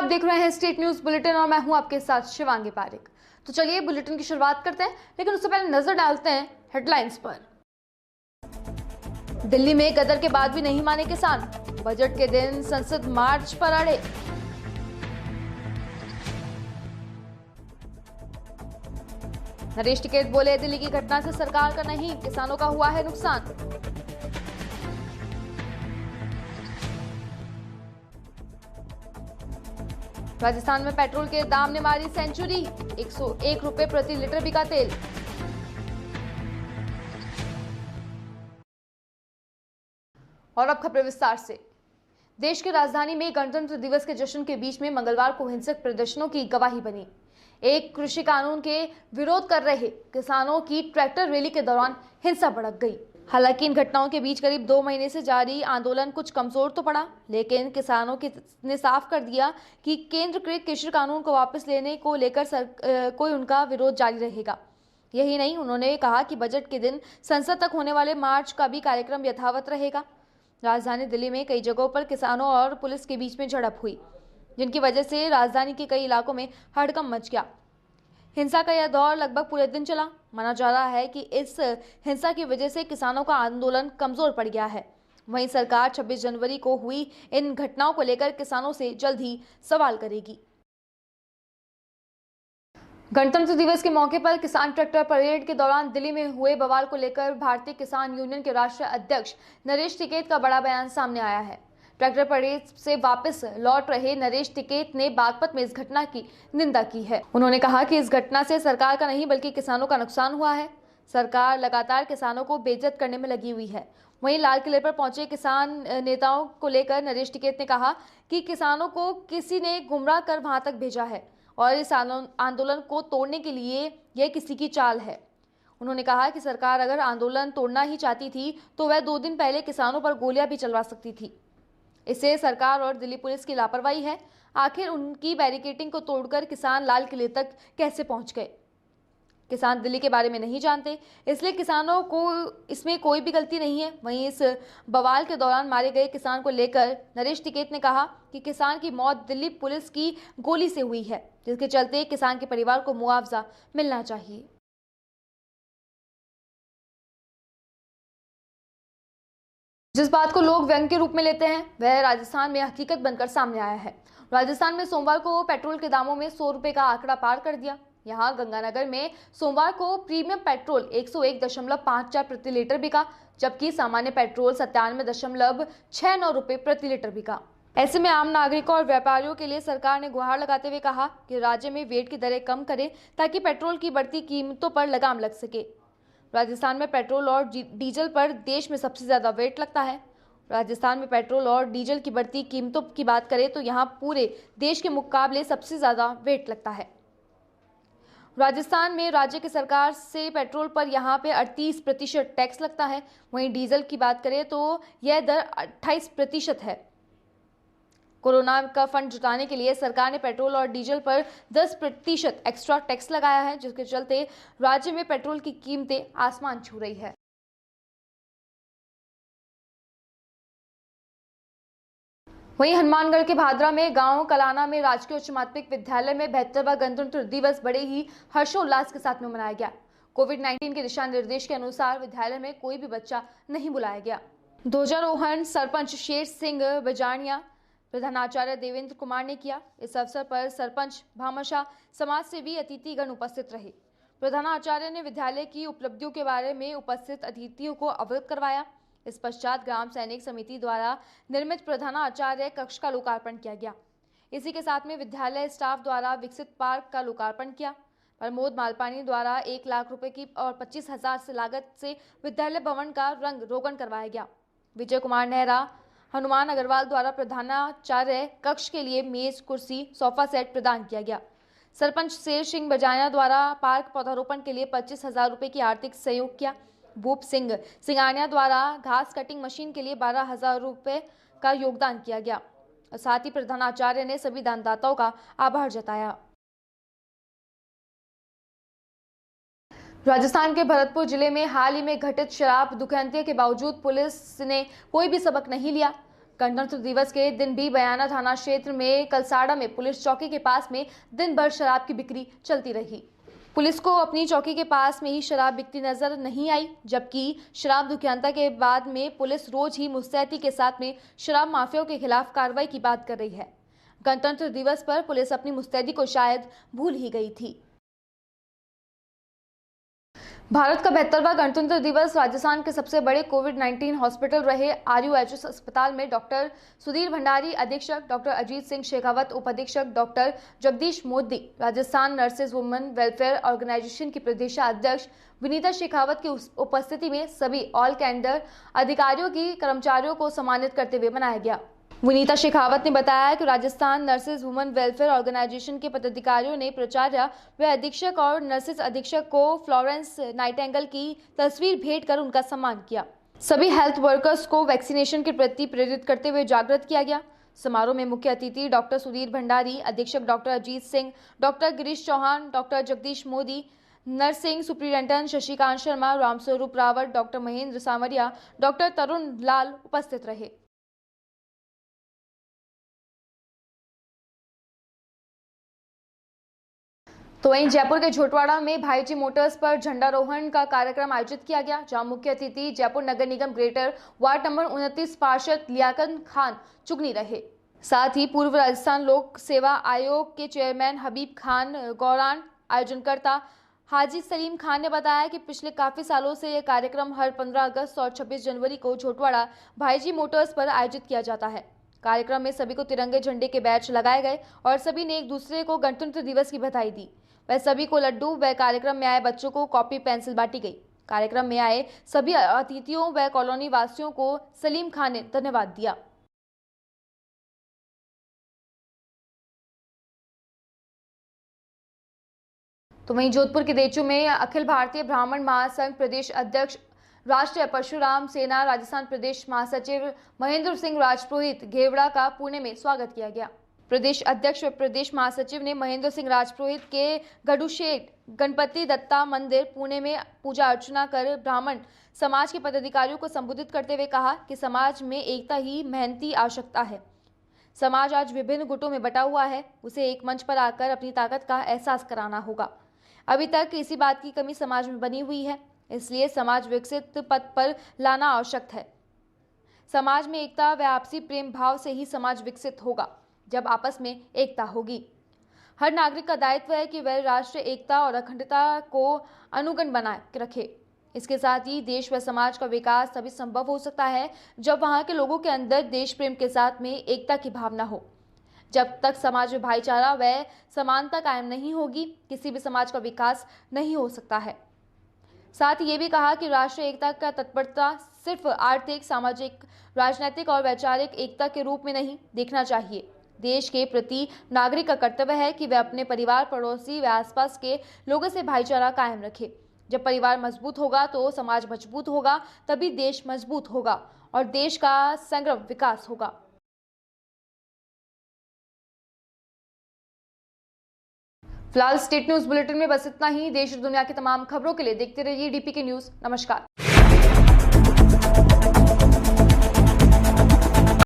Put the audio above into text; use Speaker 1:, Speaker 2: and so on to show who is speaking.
Speaker 1: आप देख रहे हैं स्टेट न्यूज बुलेटिन और मैं हूं आपके साथ शिवांगी पारिक। तो चलिए बुलेटिन की शुरुआत करते हैं, लेकिन उससे पहले नजर डालते हैं हेडलाइंस पर। दिल्ली में गदर के बाद भी नहीं माने किसान, बजट के दिन संसद मार्च पर अड़े। नरेश टिकैत बोले, दिल्ली की घटना से सरकार का नहीं किसानों का हुआ है नुकसान। राजस्थान में पेट्रोल के दाम ने मारी सेंचुरी, 101 रुपए प्रति लीटर बिका तेल। और अब खबरें विस्तार से। देश की राजधानी में गणतंत्र दिवस के जश्न के बीच में मंगलवार को हिंसक प्रदर्शनों की गवाही बनी। एक कृषि कानून के विरोध कर रहे किसानों की ट्रैक्टर रैली के दौरान हिंसा भड़क गई। हालांकि इन घटनाओं के बीच करीब 2 महीने से जारी आंदोलन कुछ कमजोर तो पड़ा, लेकिन किसानों ने साफ कर दिया कि केंद्रीकृत कृषि कानून को वापस लेने को लेकर कोई उनका विरोध जारी रहेगा। यही नहीं, उन्होंने कहा कि बजट के दिन संसद तक होने वाले मार्च का भी कार्यक्रम यथावत रहेगा। राजधानी दिल्ली में कई जगहों पर किसानों और पुलिस के बीच में झड़प हुई, जिनकी वजह से राजधानी के कई इलाकों में हड़कंप मच गया। हिंसा का यह दौर लगभग पूरे दिन चला। माना जा रहा है कि इस हिंसा की वजह से किसानों का आंदोलन कमजोर पड़ गया है। वहीं सरकार 26 जनवरी को हुई इन घटनाओं को लेकर किसानों से जल्द ही सवाल करेगी। गणतंत्र दिवस के मौके पर किसान ट्रैक्टर परेड के दौरान दिल्ली में हुए बवाल को लेकर भारतीय किसान यूनियन के राष्ट्रीय अध्यक्ष नरेश टिकैत का बड़ा बयान सामने आया है। ट्रैक्टर परेड से वापस लौट रहे नरेश टिकैत ने बागपत में इस घटना की निंदा की है। उन्होंने कहा कि इस घटना से सरकार का नहीं बल्कि किसानों का नुकसान हुआ है। सरकार लगातार किसानों को बेइज्जत करने में लगी हुई है। वहीं लाल किले पर पहुंचे किसान नेताओं को लेकर नरेश टिकैत ने कहा कि किसानों को किसी ने गुमराह कर वहां तक भेजा है और इस आंदोलन को तोड़ने के लिए यह किसी की चाल है। उन्होंने कहा कि सरकार अगर आंदोलन तोड़ना ही चाहती थी तो वह 2 दिन पहले किसानों पर गोलियां भी चलवा सकती थी। इससे सरकार और दिल्ली पुलिस की लापरवाही है। आखिर उनकी बैरिकेडिंग को तोड़कर किसान लाल किले तक कैसे पहुंच गए? किसान दिल्ली के बारे में नहीं जानते, इसलिए किसानों को इसमें कोई भी गलती नहीं है। वहीं इस बवाल के दौरान मारे गए किसान को लेकर नरेश टिकैत ने कहा कि किसान की मौत दिल्ली पुलिस की गोली से हुई है, जिसके चलते किसान के परिवार को मुआवजा मिलना चाहिए। जिस बात को लोग व्यंग के रूप में लेते हैं, वह राजस्थान में हकीकत बनकर सामने आया है। राजस्थान में सोमवार को पेट्रोल के दामों में 100 रुपए का आंकड़ा पार कर दिया। यहां गंगानगर में सोमवार को प्रीमियम पेट्रोल 101.54 प्रति लीटर बिका, जबकि सामान्य पेट्रोल 97.69 रुपए प्रति लीटर बिका। ऐसे में आम नागरिकों और व्यापारियों के लिए सरकार ने गुहार लगाते हुए कहा कि राज्य में वेट की दरें कम करें ताकि पेट्रोल की बढ़ती कीमतों पर लगाम लग सके। राजस्थान में पेट्रोल और डीजल पर देश में सबसे ज्यादा वेट लगता है। राजस्थान में पेट्रोल और डीजल की बढ़ती कीमतों की बात करें तो यहां पूरे देश के मुकाबले सबसे ज्यादा वेट लगता है। राजस्थान में राज्य की सरकार से पेट्रोल पर यहां पे 38% टैक्स लगता है। वहीं डीजल की बात करें तो यह दर 28% है। कोरोना का फंड जुटाने के लिए सरकार ने पेट्रोल और डीजल पर 10% एक्स्ट्रा टैक्स लगाया है, जिसके चलते राज्य में पेट्रोल की कीमतें आसमान छू रही है। वहीं हनुमानगढ़ के भादरा में गांव कलाना में राजकीय उच्च माध्यमिक विद्यालय में 72वां गणतंत्र दिवस बड़े ही हर्षोल्लास के साथ में मनाया गया। कोविड-19 के दिशा निर्देश के अनुसार विद्यालय में कोई भी बच्चा नहीं बुलाया गया। ध्वजारोहण सरपंच शेर सिंह बजानिया, प्रधानाचार्य देवेंद्र कुमार ने किया। इस अवसर पर सरपंच भामाशाह, समाज सेवी अतिथिगण उपस्थित रहे। प्रधानाचार्य ने विद्यालय की उपलब्धियों के बारे में उपस्थित अतिथियों को अवगत करवाया। इस पश्चात ग्राम सैनिक समिति द्वारा निर्मित प्रधानाचार्य कक्ष का लोकार्पण किया गया। इसी के साथ में विद्यालय स्टाफ द्वारा विकसित पार्क का लोकार्पण किया। प्रमोद मालपानी द्वारा 1 लाख रुपए की और 25,000 से लागत से विद्यालय भवन का रंग रोगन करवाया गया। विजय कुमार नेहरा, हनुमान अग्रवाल द्वारा प्रधानाचार्य कक्ष के लिए मेज, कुर्सी, सोफा सेट प्रदान किया गया। सरपंच शेर सिंह बजानिया द्वारा पार्क पौधारोपण के लिए 25,000 रुपए की आर्थिक सहयोग किया। भूप सिंह सिंगानिया द्वारा घास कटिंग मशीन के लिए 12,000 रुपए का योगदान किया गया। साथ ही प्रधानाचार्य ने सभी दानदाताओं का आभार जताया। राजस्थान के भरतपुर जिले में हाल ही में घटित शराब दुखहत्या के बावजूद पुलिस ने कोई भी सबक नहीं लिया। गणतंत्र दिवस के दिन भी बयाना थाना क्षेत्र में कलसाड़ा में पुलिस चौकी के पास में दिन भर शराब की बिक्री चलती रही। पुलिस को अपनी चौकी के पास में ही शराब बिकती नजर नहीं आई, जबकि शराब दुकानदार के बाद में पुलिस रोज ही मुस्तैदी के साथ में शराब माफियाओं के खिलाफ कार्रवाई की बात कर रही है। गणतंत्र दिवस पर पुलिस अपनी मुस्तैदी को शायद भूल ही गई थी। भारत का 72वां गणतंत्र दिवस राजस्थान के सबसे बड़े कोविड-19 हॉस्पिटल रहे RUHS अस्पताल में डॉक्टर सुधीर भंडारी अधीक्षक, डॉक्टर अजीत सिंह शेखावत उपाधीक्षक, doctor Jagdish Modi Rajasthan nurses women welfare organisation की प्रदेशाध्यक्ष विनीता शेखावत की उपस्थिति में सभी ऑल कैडर अधिकारियों की कर्मचारियों को सम्मानित करते हुए मनाया गया। विनीता शेखावत ने बताया कि Rajasthan nurses women welfare organisation के पदाधिकारियों ने प्राचार्य व अधीक्षक और नर्सेज अधीक्षक को फ्लोरेंस नाइटिंगेल की तस्वीर भेंट कर उनका सम्मान किया। सभी हेल्थ वर्कर्स को वैक्सीनेशन के प्रति प्रेरित करते हुए जागृत किया गया। समारोह में मुख्य अतिथि डॉक्टर सुधीर भंडारी अधीक्षक, doctor Ajit Singh, doctor Girish Chauhan, doctor Jagdish Modi, nursing superintendent Shashikant Sharma, Ramswaroop Rawat, doctor Mahendra Samariya, doctor Tarun Lal उपस्थित रहे। तो वहीं जयपुर के झोटवाड़ा में भाईजी मोटर्स पर झंडारोहण का कार्यक्रम आयोजित किया गया, जहां मुख्य अतिथि जयपुर नगर निगम ग्रेटर वार्ड नंबर 29 पार्षद लियाकत खान चुगनी रहे। साथ ही पूर्व राजस्थान लोक सेवा आयोग के चेयरमैन हबीब खान गौरान, आयोजनकर्ता हाजी सलीम खान ने बताया कि पिछले काफी सालों से यह कार्यक्रम हर 15 अगस्त और 26 जनवरी को झोटवाड़ा भाईजी मोटर्स पर आयोजित किया जाता है। कार्यक्रम में सभी को तिरंगे झंडे के बैच लगाए गए और सभी ने एक दूसरे को गणतंत्र दिवस की बधाई दी। वह सभी को लड्डू व कार्यक्रम में आए बच्चों को कॉपी पेंसिल बांटी गई। कार्यक्रम में आए सभी अतिथियों व कॉलोनी वासियों को सलीम खान ने धन्यवाद दिया। तो वहीं जोधपुर के देचू में अखिल भारतीय ब्राह्मण महासंघ प्रदेश अध्यक्ष राष्ट्रीय परशुराम सेना राजस्थान प्रदेश महासचिव महेंद्र सिंह राजपुरोहित घेवड़ा का पुणे में स्वागत किया गया। प्रदेश अध्यक्ष व प्रदेश महासचिव ने महेंद्र सिंह राजपुरोहित के गढ़ुशेठ गणपति दत्ता मंदिर पुणे में पूजा अर्चना कर ब्राह्मण समाज के पदाधिकारियों को संबोधित करते हुए कहा कि समाज में एकता ही मेहनती आवश्यकता है। समाज आज विभिन्न गुटों में बटा हुआ है, उसे एक मंच पर आकर अपनी ताकत का एहसास कराना होगा। अभी तक इसी बात की कमी समाज में बनी हुई है, इसलिए समाज विकसित पथ पर लाना आवश्यक है। समाज में एकता व आपसी प्रेम भाव से ही समाज विकसित होगा, जब आपस में एकता होगी। हर नागरिक का दायित्व है कि वह राष्ट्रीय एकता और अखंडता को अनुगण बनाए रखे। इसके साथ ही देश व समाज का विकास तभी संभव हो सकता है जब वहां के लोगों के अंदर देश प्रेम के साथ में एकता की भावना हो। जब तक समाज में भाईचारा व समानता कायम नहीं होगी, किसी भी समाज का विकास नहीं हो सकता है। साथ ही ये भी कहा कि राष्ट्रीय एकता का तत्परता सिर्फ आर्थिक, सामाजिक, राजनीतिक और वैचारिक एकता के रूप में नहीं देखना चाहिए। देश के प्रति नागरिक का कर्तव्य है कि वह अपने परिवार, पड़ोसी व आसपास के लोगों से भाईचारा कायम रखे। जब परिवार मजबूत होगा तो समाज मजबूत होगा, तभी देश मजबूत होगा और देश का समग्र विकास होगा। फिलहाल स्टेट न्यूज बुलेटिन में बस इतना ही। देश और दुनिया की तमाम खबरों के लिए देखते रहिए DPK न्यूज। नमस्कार।